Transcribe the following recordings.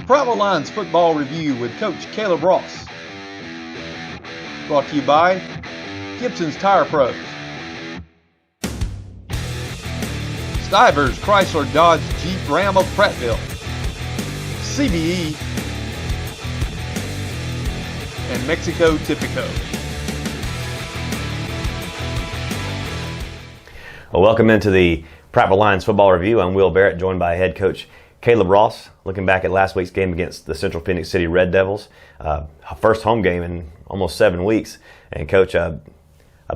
Prattville Lions Football Review with Coach Caleb Ross. Brought to you by Gibson's Tire Pros, Stivers Chrysler Dodge Jeep Ram of Prattville, CBE, and Mexico Typico. Well, welcome into the Prattville Lions Football Review. I'm Will Barrett, joined by head coach Caleb Ross, looking back at last week's game against the Central P.C Red Devils, first home game in almost 7 weeks. And Coach, a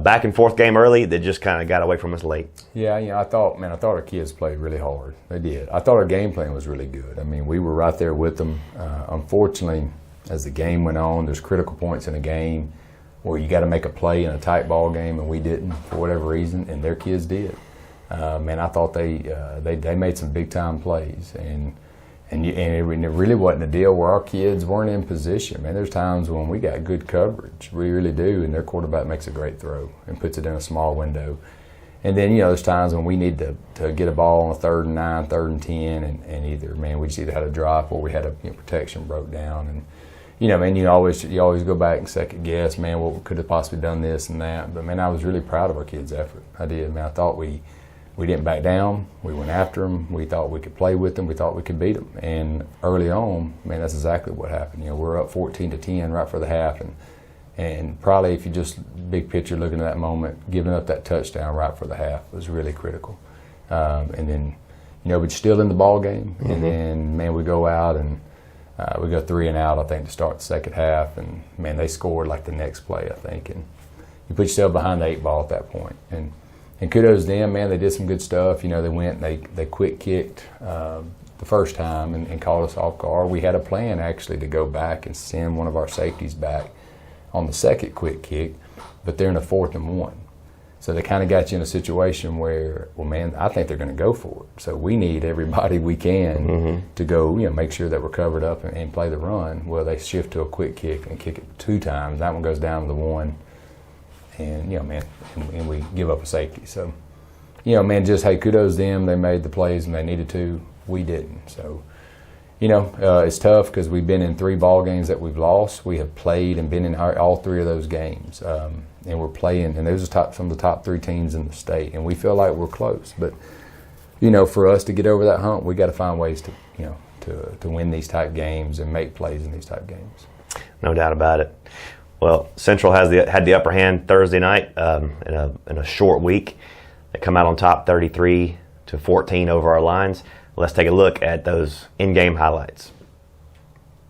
back and forth game early that just kind of got away from us late. Yeah, I thought our kids played really hard. They did. I thought our game plan was really good. I mean, we were right there with them. Unfortunately, as the game went on, there's critical points in a game where you got to make a play in a tight ball game, and we didn't for whatever reason, and their kids did. I thought they made some big time plays, and it really wasn't a deal where our kids weren't in position. Man, there's times when we got good coverage, we really do, and their quarterback makes a great throw and puts it in a small window. And then there's times when we need to get a ball on a 3rd and 9, 3rd and 10, and either we just either had a drop or we had a protection broke down, and you always go back and second guess, what could have possibly done this and that. But I was really proud of our kids' effort. I did. I thought we didn't back down. We went after them. We thought we could play with them. We thought we could beat them. And early on, that's exactly what happened. We're up 14-10 right for the half, and probably if you just big picture looking at that moment, giving up that touchdown right for the half was really critical. And then we're still in the ball game, and then we go out and we go 3 and out, I think, to start the second half, and they scored like the next play, I think, and you put yourself behind the 8 ball at that point. And kudos to them, they did some good stuff. They went, they quick kicked the first time and caught us off guard. We had a plan actually to go back and send one of our safeties back on the second quick kick, but they're in a 4th and 1. So they kind of got you in a situation where, I think they're going to go for it. So we need everybody we can to go, make sure that we're covered up and play the run. Well, they shift to a quick kick and kick it 2 times. That one goes down to the 1. And, and we give up a safety. So, just, hey, kudos to them. They made the plays and they needed to. We didn't. So, it's tough because we've been in 3 ball games that we've lost. We have played and been in all 3 of those games. And we're playing, and those are some of the top 3 teams in the state. And we feel like we're close. But, for us to get over that hump, we got to find ways to win these type games and make plays in these type games. No doubt about it. Well, Central had the upper hand Thursday night in a short week. They come out on top 33-14 over our lines. Let's take a look at those in-game highlights.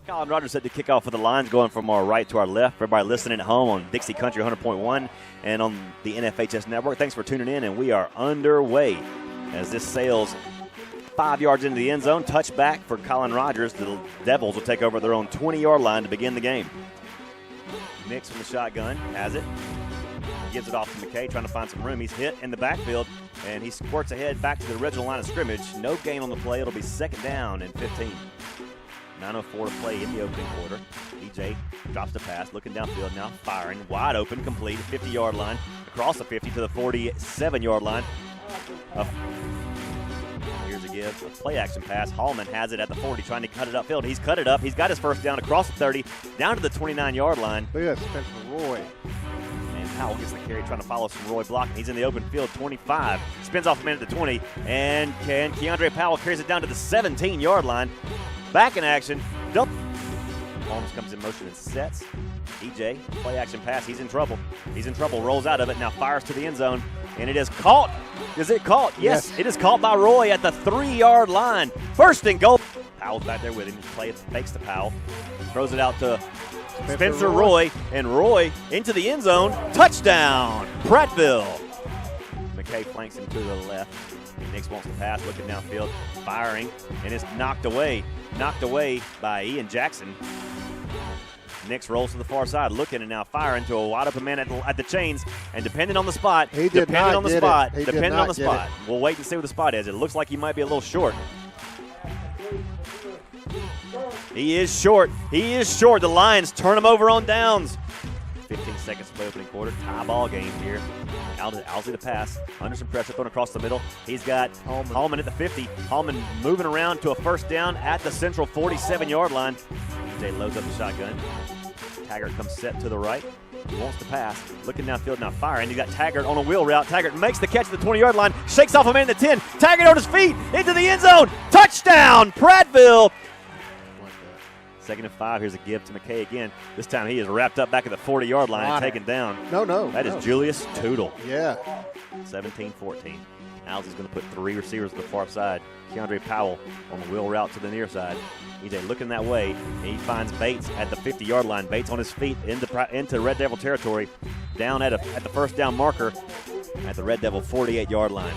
Colin Rogers set to kick off for the Lions, going from our right to our left. Everybody listening at home on Dixie Country 100.1 and on the NFHS Network. Thanks for tuning in, and we are underway as this sails 5 yards into the end zone. Touchback for Colin Rogers. The Devils will take over at their own 20-yard line to begin the game. Nix from the shotgun has it. Gives it off to McKay, trying to find some room. He's hit in the backfield, and he squirts ahead back to the original line of scrimmage. No gain on the play. It'll be 2nd down and 15. 9:04 to play in the opening quarter. EJ drops the pass, looking downfield now, firing. Wide open, complete, 50-yard line. Across the 50 to the 47-yard line. Here's a give, a play-action pass. Hallman has it at the 40, trying to cut it upfield. He's cut it up. He's got his first down across the 30, down to the 29-yard line. Look at that, Spencer Roy. And Powell gets the carry, trying to follow some Roy blocking. He's in the open field, 25. Spins off a man at the 20, and Keandre Powell carries it down to the 17-yard line. Back in action. Holmes comes in motion and sets. EJ, play-action pass. He's in trouble. Rolls out of it, now fires to the end zone. And it is caught. Is it caught? Yes. It is caught by Roy at the 3-yard line. 1st and goal. Powell's back there with him. Fakes to Powell. Throws it out to Spencer Roy. And Roy into the end zone. Touchdown, Prattville. McKay flanks him to the left. Nix wants to pass, looking downfield, firing, and it's knocked away by Ian Jackson. Nix rolls to the far side, looking and now firing to a wide open man at the chains, and depending on the spot, we'll wait and see what the spot is. It looks like he might be a little short. He is short. The Lions turn him over on downs. 15 seconds to play opening quarter. Tie ball game here. Owsley to pass. Under some pressure thrown across the middle. He's got Hallman at the 50. Hallman moving around to a first down at the Central 47-yard line. Jay loads up the shotgun. Taggart comes set to the right. He wants to pass. Looking downfield, now firing. He's got Taggart on a wheel route. Taggart makes the catch at the 20-yard line. Shakes off a man at the 10. Taggart on his feet. Into the end zone. Touchdown, Prattville. 2nd and 5. Here's a give to McKay again. This time he is wrapped up back at the 40-yard line and taken down. No. That is Julius Tootle. Yeah. 17-14. Owsley's going to put 3 receivers to the far side. Keandre Powell on the wheel route to the near side. EJ looking that way, and he finds Bates at the 50-yard line. Bates on his feet into Red Devil territory, down at the first down marker at the Red Devil 48-yard line.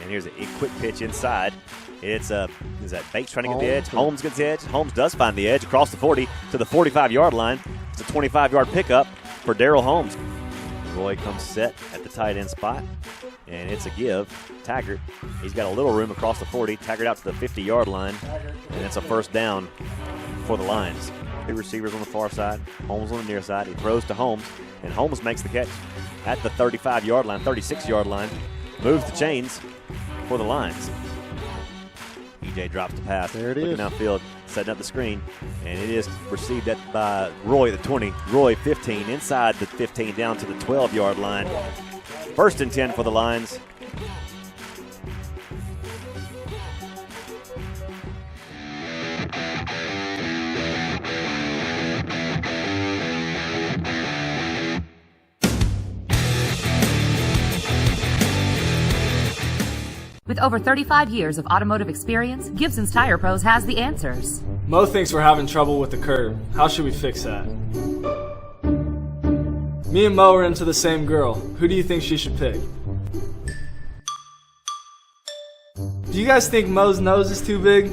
And here's a quick pitch inside. It's is that Bates trying to get the edge? Holmes gets the edge. Holmes does find the edge across the 40 to the 45-yard line. It's a 25-yard pickup for Derryl Holmes. Roy comes set at the tight end spot, and it's a give. Taggart, he's got a little room across the 40. Taggart out to the 50-yard line, and it's a first down for the Lions. 2 receivers on the far side, Holmes on the near side. He throws to Holmes, and Holmes makes the catch at the 35-yard line, 36-yard line. Moves the chains for the Lions. EJ drops the pass. There it is. Looking downfield, setting up the screen, and it is received by Roy at the 20. Roy 15, inside the 15, down to the 12-yard line. 1st and 10 for the Lions. With over 35 years of automotive experience, Gibson's Tire Pros has the answers. Mo thinks we're having trouble with the curb. How should we fix that? Me and Mo are into the same girl. Who do you think she should pick? Do you guys think Mo's nose is too big?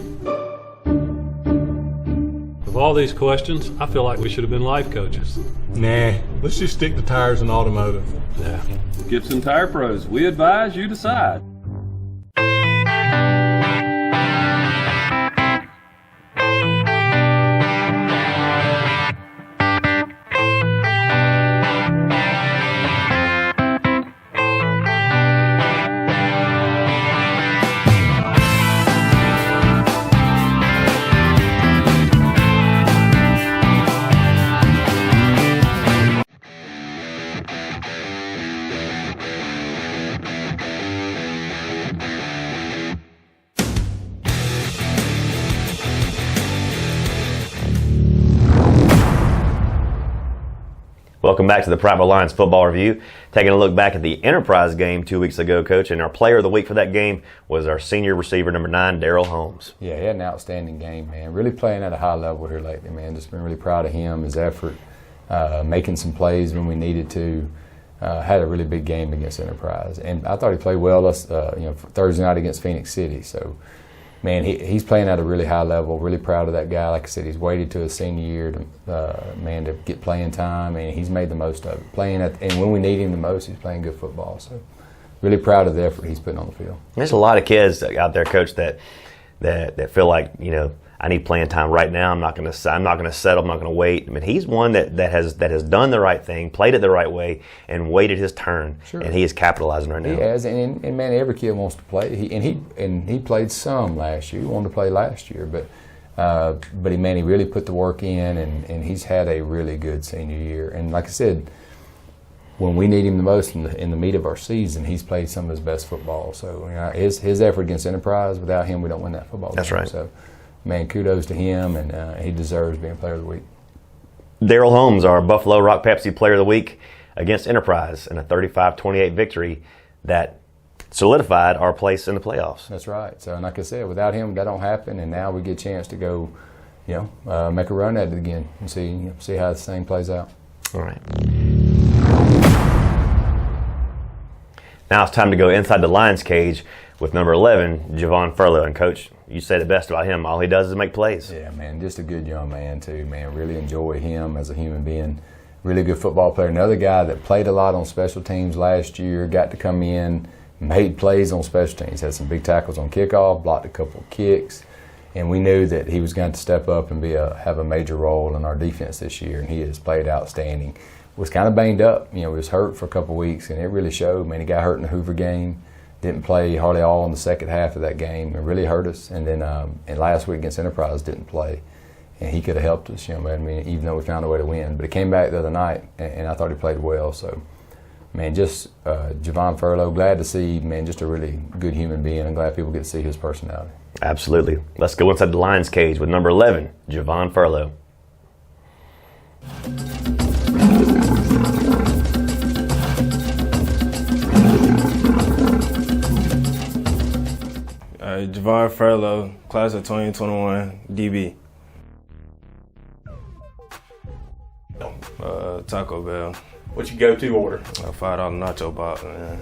Of all these questions, I feel like we should have been life coaches. Nah, let's just stick to tires and automotive. Yeah. Gibson Tire Pros, we advise, you decide. Welcome back to the Prattville Lions Football Review. Taking a look back at the Enterprise game 2 weeks ago, Coach, and our player of the week for that game was our senior receiver, number 9, Derryl Holmes. Yeah, he had an outstanding game, man. Really playing at a high level here lately, man. Just been really proud of him, his effort, making some plays when we needed to. Had a really big game against Enterprise, and I thought he played well. Thursday night against Phoenix City. So, man, he's playing at a really high level. Really proud of that guy. Like I said, he's waited to his senior year to get playing time, and he's made the most of it. And when we need him the most, he's playing good football. So, really proud of the effort he's putting on the field. There's a lot of kids out there, Coach, that feel like, I need playing time right now. I'm not going to settle. I'm not going to wait. I mean, he's one that has done the right thing, played it the right way, and waited his turn. Sure. And he is capitalizing right now. He has, and man, every kid wants to play. He played some last year. He wanted to play last year, but he really put the work in, and he's had a really good senior year. And like I said, when we need him the most in the meat of our season, he's played some of his best football. So his effort against Enterprise, without him, we don't win that football game. That's right. So, man, kudos to him, and he deserves being Player of the Week. Derryl Holmes, our Buffalo Rock Pepsi Player of the Week against Enterprise in a 35-28 victory that solidified our place in the playoffs. That's right. So, and like I said, without him, that don't happen, and now we get a chance to go, make a run at it again and see how this thing plays out. All right. Now it's time to go inside the Lions cage with number 11, Ghvon Furlow. And Coach, you said it best about him. All he does is make plays. Yeah, man, just a good young man too, man. Really enjoy him as a human being. Really good football player. Another guy that played a lot on special teams last year, got to come in, made plays on special teams, had some big tackles on kickoff, blocked a couple of kicks, and we knew that he was going to step up and have a major role in our defense this year, and he has played outstanding. was kind of banged up. You know, he was hurt for a couple of weeks, and it really showed. Man, he got hurt in the Hoover game. Didn't play hardly all in the second half of that game. It really hurt us. And then and last week against Enterprise didn't play. And he could have helped us, you know, I mean, even though we found a way to win. But he came back the other night, and I thought he played well. So, man, just Ghvon Furlow, glad to see, man, just a really good human being. I'm glad people get to see his personality. Absolutely. Let's go inside the Lions cage with number 11, Ghvon Furlow. Ghvon Furlow, class of 2021, DB. Taco Bell. What's your go-to order? A $5 nacho box, man.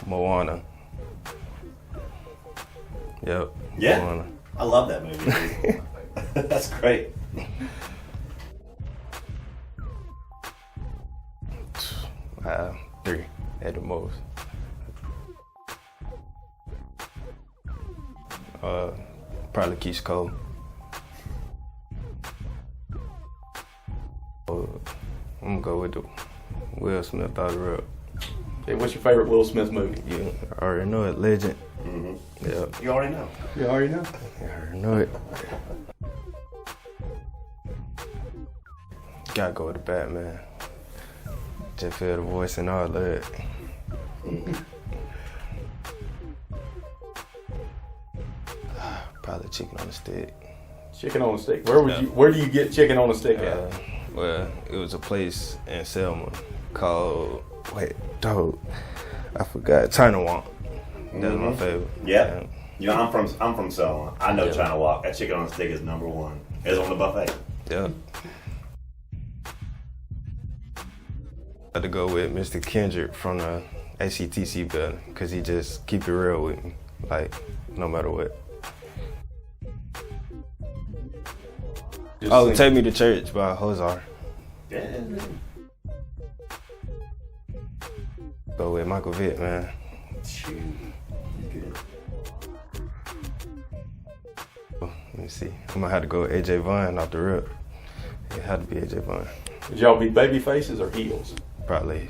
Moana. Yep. Yeah. Moana. I love that movie. That's great. 3 at the most. Probably Keisha Cole. I'm gonna go with the Will Smith out of rep. Hey, what's your favorite Will Smith movie? You already know it, Legend. Mm-hmm. Yep. You already know. You already know. You already know it. Gotta go with the Batman. Just feel the voice and all that. Probably chicken on a stick. Chicken on a stick. Where do you get chicken on a stick at? Well, it was a place in Selma called I forgot. China Walk. That's my favorite. Yeah. You know, I'm from Selma. I know China Walk. That chicken on a stick is number one. It's on the buffet. Yeah. I had to go with Mr. Kendrick from the ACTC building because he just keep it real with me, like no matter what. Take Me to Church by Hozar. Yeah. Go with Michael Vick, man. Shoot. Good. Let me see. I'm gonna have to go with AJ Vaughn off the rip. It had to be AJ Vaughn. Would y'all be baby faces or heels? Probably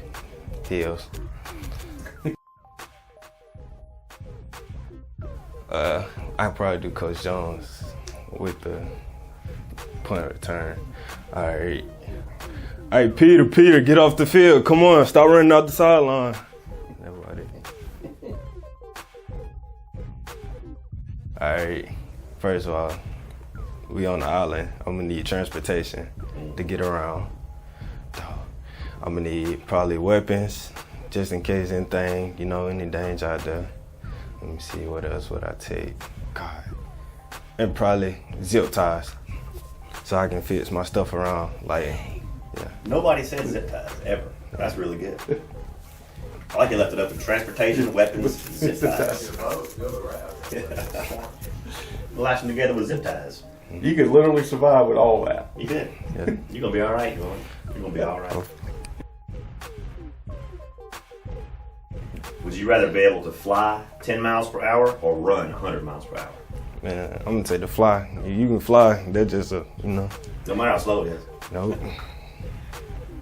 heels. I'd probably do Coach Jones with the punt return. All right, Peter, get off the field. Come on, stop running out the sideline. Nobody. All right, first of all, we on the island. I'm gonna need transportation to get around. I'm gonna need probably weapons, just in case anything, any danger out there. Let me see, what else would I take? God. And probably zip ties, so I can fix my stuff around, Nobody said zip ties, ever. That's really good. I like you left it up to transportation, weapons, zip ties. Lash them together with zip ties. You could literally survive with all that. You could. Yeah. You're going to be all right, Ghvon. You're going to be all right. Would you rather be able to fly 10 miles per hour or run 100 miles per hour? Man, I'm going to say the fly. You can fly, that's just No matter how slow it is. Nope.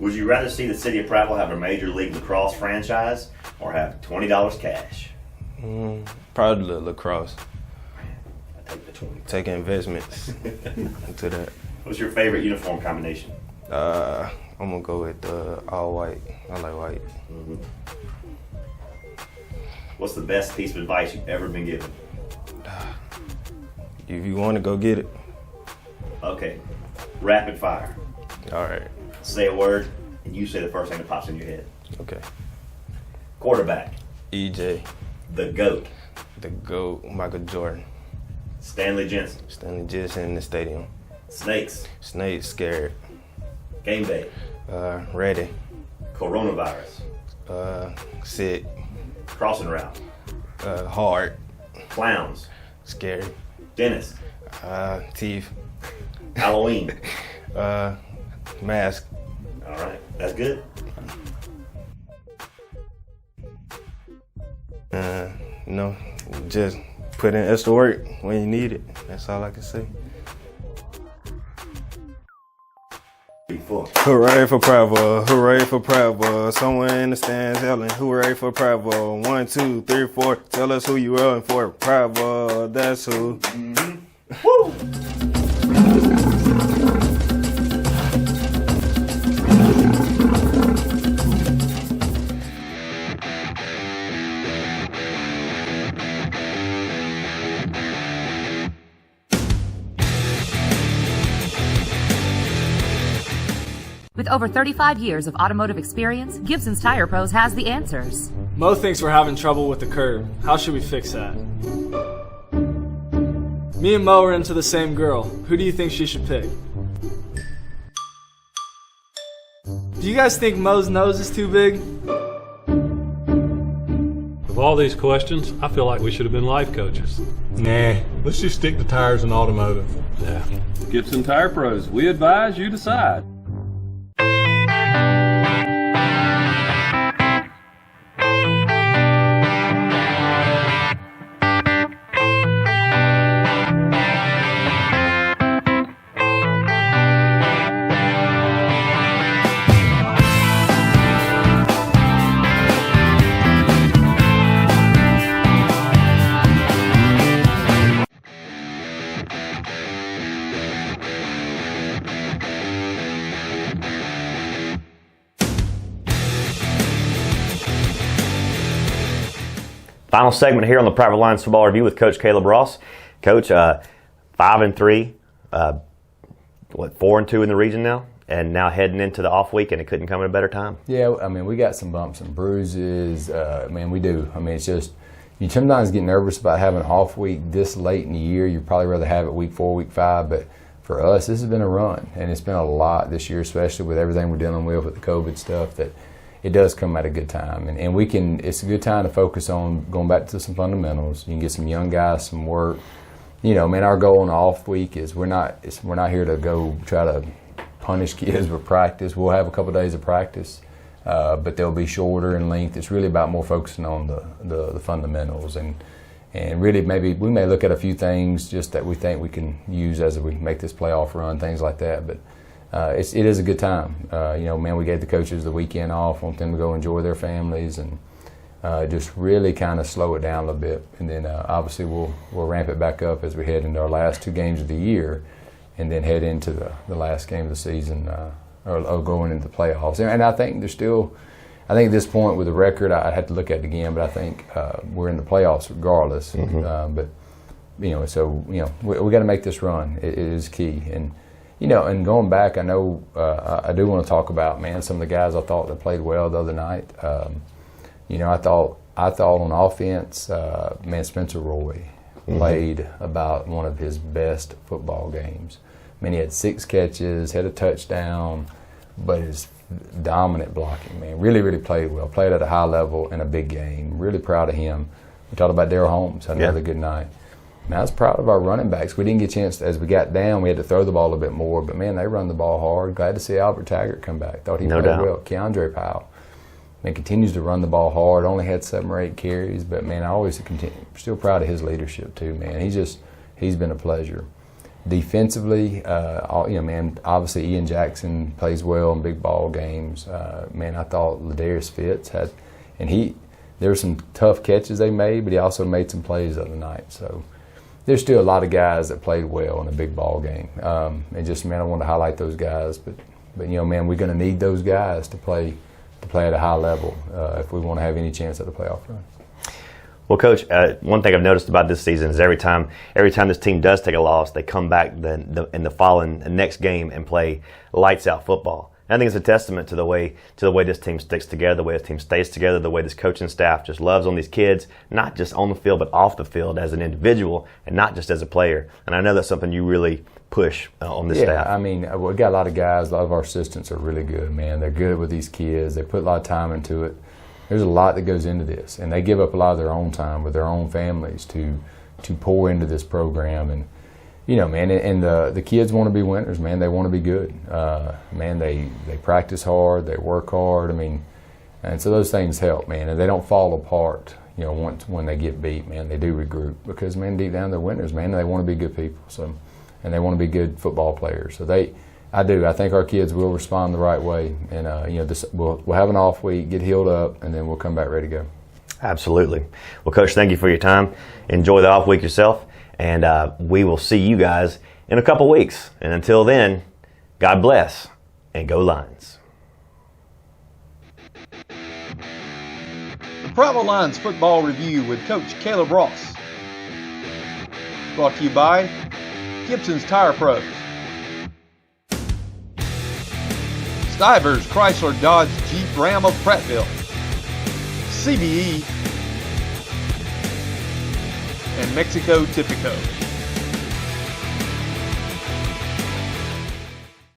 Would you rather see the city of Prattville have a Major League Lacrosse franchise or have $20 cash? Probably the lacrosse. I take the 20. Take investments into that. What's your favorite uniform combination? I'm going to go with all white. I like white. Mm-hmm. What's the best piece of advice you've ever been given? If you want to, go get it. Okay. Rapid fire. All right. Say a word, and you say the first thing that pops in your head. Okay. Quarterback. EJ. The GOAT. The GOAT, Michael Jordan. Stanley Jensen. Stanley Jensen in the stadium. Snakes. Snakes, scared. Game day. Ready. Coronavirus. Sick. Crossing route. Hard. Clowns. Scary. Dentist. Teeth. Halloween. Mask. All right, that's good. Just put in extra work when you need it. That's all I can say. for? Hooray for Prattville, hooray for Prattville. Someone in the stands yelling, hooray for Prattville. 1, 2, 3, 4. Tell us who you rooting for. Prattville, that's who. Woo! With over 35 years of automotive experience, Gibson's Tire Pros has the answers. Mo thinks we're having trouble with the curb. How should we fix that? Me and Mo are into the same girl. Who do you think she should pick? Do you guys think Mo's nose is too big? Of all these questions, I feel like we should have been life coaches. Nah, let's just stick to tires and automotive. Yeah. Gibson Tire Pros, we advise, you decide. Final segment here on the Prattville Lions Football Review with Coach Caleb Ross. Coach, 5-3, 4-2 in the region now, and now heading into the off week, and it couldn't come at a better time. Yeah, I mean, we got some bumps and bruises. Man, we do. I mean, it's just, you sometimes get nervous about having an off week this late in the year. You'd probably rather have it week 4, week 5, but for us, this has been a run, and it's been a lot this year, especially with everything we're dealing with the COVID stuff, that it does come at a good time, and we can. It's a good time to focus on going back to some fundamentals. You can get some young guys some work. You know, man, our goal in the off week is we're not here to go try to punish kids with practice. We'll have a couple of days of practice, but they'll be shorter in length. It's really about more focusing on the fundamentals, and really maybe we may look at a few things just that we think we can use as we make this playoff run, things like that, but. It is a good time. You know, man, we gave the coaches the weekend off, want them to go enjoy their families, and just really kind of slow it down a little bit. And then obviously we'll ramp it back up as we head into our last 2 games of the year, and then head into the last game of the season, or going into the playoffs. And I think there's still, I think at this point with the record, I'd have to look at it again, but I think we're in the playoffs regardless. Mm-hmm. But you know, so you know, we got to make this run. It is key. And you know, and going back, I know I do want to talk about, man, some of the guys I thought that played well the other night. You know, I thought on offense, man, Spencer Roy played about one of his best football games. I mean, he had 6 catches, had a touchdown, but his dominant blocking, man, really played well. Played at a high level in a big game. Really proud of him. We talked about Derryl Holmes, had another good night. Man, I was proud of our running backs. We didn't get a chance, as we got down, we had to throw the ball a bit more, but man, they run the ball hard. Glad to see Albert Taggart come back. Thought he played well. Keandre Powell, man, continues to run the ball hard. Only had 7 or 8 carries, but man, I always still proud of his leadership too, man. He's been a pleasure. Defensively, you know, man, obviously Ian Jackson plays well in big ball games. Man, I thought Ladarius Fitz had, and there were some tough catches they made, but he also made some plays the other night. So there's still a lot of guys that played well in a big ball game. And just, man, I want to highlight those guys. But you know, man, we're going to need those guys to play at a high level if we want to have any chance at the playoff run. Well, Coach, one thing I've noticed about this season is every time this team does take a loss, they come back in the next game and play lights out football. And I think it's a testament to the way this team sticks together, the way this team stays together, the way this coaching staff just loves on these kids, not just on the field but off the field as an individual and not just as a player. And I know that's something you really push on this staff. Yeah, I mean, we got a lot of guys. A lot of our assistants are really good, man. They're good with these kids. They put a lot of time into it. There's a lot that goes into this, and they give up a lot of their own time with their own families to pour into this program. And you know, man, and the kids want to be winners, man. They want to be good. Man, they practice hard, they work hard. I mean, and so those things help, man. And they don't fall apart, you know, when they get beat, man. They do regroup because, man, deep down they're winners, man. They want to be good people, and they want to be good football players. So they I do. I think our kids will respond the right way, and we'll have an off week, get healed up, and then we'll come back ready to go. Absolutely. Well, Coach, thank you for your time. Enjoy the off week yourself, and we will see you guys in a couple weeks. And until then, God bless and go Lions. The Prattville Lions Football Review with Coach Caleb Ross. Brought to you by Gibson's Tire Pros, Stivers Chrysler Dodge Jeep Ram of Prattville, CBE, and Mexico Typico.